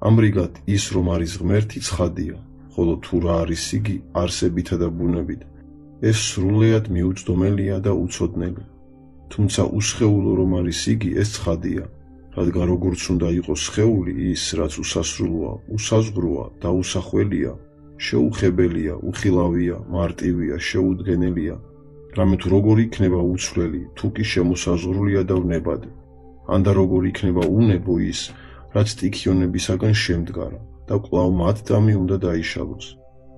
ამრიგად ის რომ არის ღმერთი ცხადია, ხოლო თუ რა არის იგი არსებითა და ბუნებით, ეს სრულიად მიუწვდომელია და უცოდნელი. თუმცა უსხეულო რომ არის იგი, ეს ცხადია, რადგან როგორც უნდა იყოს სხეული ის, რაც უსასრულოა, უსაზღვროა და უსახველია, შეუხებელია, უხილავია, მარტივია, შეუდგენელია, რამე თუ როგორ იქნება უცვლელი, თუ კი შემოსაზღვრულია და ვნებადი, ან და როგორ იქნება უნებო ის, რაც სტიქიონებისაგან შემდგარა და კვლავ მათდამი უნდა დაიშალოს.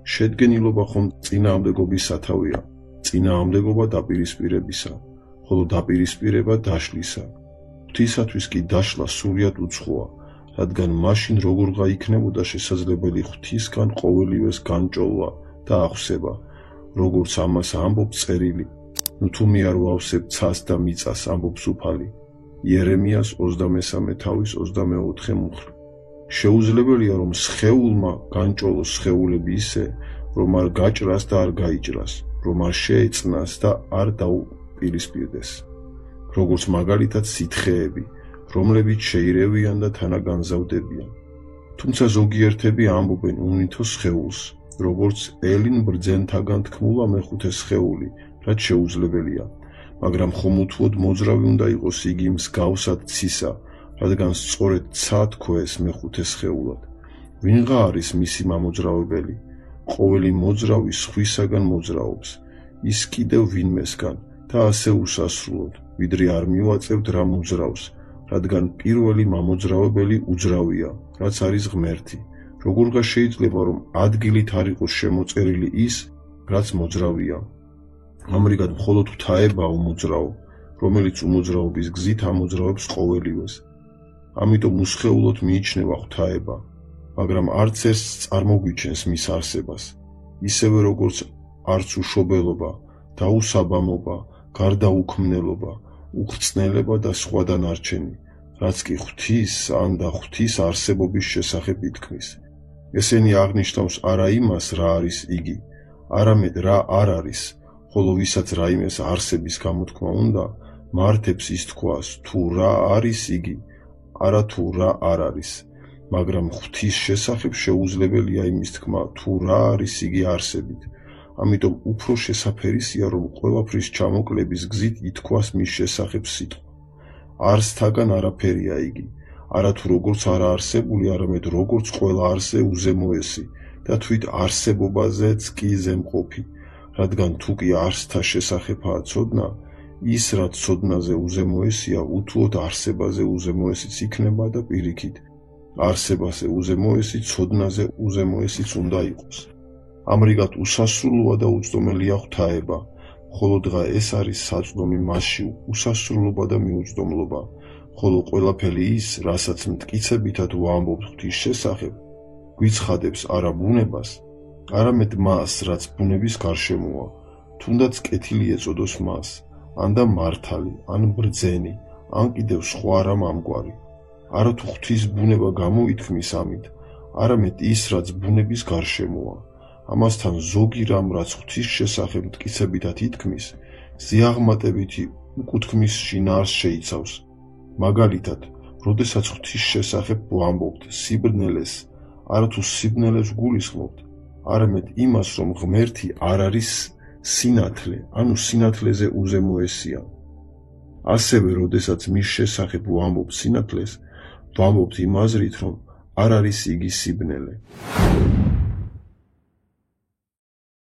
შედგენილობა ხომ წინააღმდეგობის სათავეა, წინააღმდეგობა დაპირისპირებისა, ხოლო დაპირისპირება დაშლისა. ღვთისათვის კი დაშლა სრულიად უცხოა, რადგან მაშინ როგორღა იქნებოდა შესაძლებელი ღვთისგან ყოველივეს განჭოლვა და აღსება, როგორც ამას ამბობს წერილი, ნუ თუ მე არ ვავსებ ცას და მიწას, ამბობს უფალი. იერემიას 23 თავის 24 მუხლი. შეუძლებელია რომ სხეულმა განჭოლოს სხეულები ისე, რომ არ გაჭრას და არ გაიჭრას, რომ არ შეეწნას და არ დაუპირისპირდეს. როგორც მაგალითად სითხეები, რომლებიც შეირევიან და თანაგანზავდებიან. თუმცა ზოგიერთები ამბობენ უნითო სხეულს, როგორც ელინ ბრძენთაგან თქმულა მეხუთე სხეული, რაც შეუძლებელია, მაგრამ ხომ უთუოდ მოძრავი უნდა იყოს იგი მსგავსად ცისა, რადგან სწორედ ცა თქვეს მეხუთე სხეულად. ვინღა არის მისი მამოძრავებელი? ყოველი მოძრავი სხვისაგან მოძრაობს, ის კიდევ ვინმესგან და ასე უსასრულოდ, ვიდრე არ მივაწევთ რა მოძრავს, რადგან პირველი მამოძრავებელი უძრავია, რაც არის ღმერთი. როგორღა შეიძლება რომ ადგილით არ იყოს შემოწერილი ის, რაც მოძრავია? ამრიგად მხოლოდ ღვთაებაა უმოძრავო, რომელიც უმოძრაობის გზით ამოძრავებს ყოველივეს. ამიტომ უსხეულოდ მიიჩნევა ღვთაება, მაგრამ არც ეს წარმოგვიჩენს მის არსებას, ისევე როგორც არც უშობელობა, დაუსაბამობა, გარდაუქმნელობა, უხრწნელება და სხვა დანარჩენი, რაც კი ღვთის ან და ღვთის არსებობის შესახებ ითქმის. ესენი აღნიშნავს არა იმას, რა არის იგი, არამედ რა არ არის, ხოლო ვისაც რაიმეს არსების გამოთქმა უნდა, მართებს ის თქვას, თუ რა არის იგი, არა თუ რა არ არის, მაგრამ ღვთის შესახებ შეუძლებელია იმის თქმა, თუ რა არის იგი არსებით. ამიტომ უფრო შესაფერისია, რომ ყველაფრის ჩამოკლების გზით ითქვას მის შესახებ სიტყვა. არსთაგან არაფერია იგი, არა თუ როგორც არაარსებული, არამედ როგორც ყველა არსზე უზემოესი და თვით არსებობაზეც კი ზემყოფი, რადგან თუ კი არსთა შესახებაა ცოდნა, ის რაც ცოდნაზე უზემოესია, უთუოდ არსებაზე უზემოესიც იქნება და პირიქით, არსებაზე უზემოესი ცოდნაზე უზემოესიც უნდა იყოს. ამრიგად უსასრულოა და უწვდომელია ღვთაება, ხოლო დღა ეს არის საწვდომი მასში უსასრულობა და მიუწვდომლობა, ხოლო ყველაფერი ის, რასაც მტკიცებითად ვამბობთ ღვთის შესახებ, გვიცხადებს არა ბუნებას, არამედ მას, რაც ბუნების გარშემოა, თუნდაც კეთილი ეწოდოს მას, ან და მართალი, ან ბრძენი, ან კიდევ სხვა რამ ამგვარი. არა თუ ღვთის ბუნება გამოითქმის ამით, არამედ ის, რაც ბუნების გარშემოა. ამასთან ზოგი რამ, რაც ღვთის შესახებ მტკიცებითად ითქმის, ზიაღმატებითი უკუთქმის შინაარს შეიცავს. მაგალითად, როდესაც ღვთის შესახებ ვამბობთ სიბნელეს, არა თუ სიბნელეს გულისხმობთ, არამედ იმას, რომ ღმერთი არ არის სინათლე, ანუ სინათლეზე უზემოესია. ასევე, როდესაც მის შესახებ ვამბობთ სინათლეს, ვამბობთ იმ აზრით, რომ არ არის იგი სიბნელე.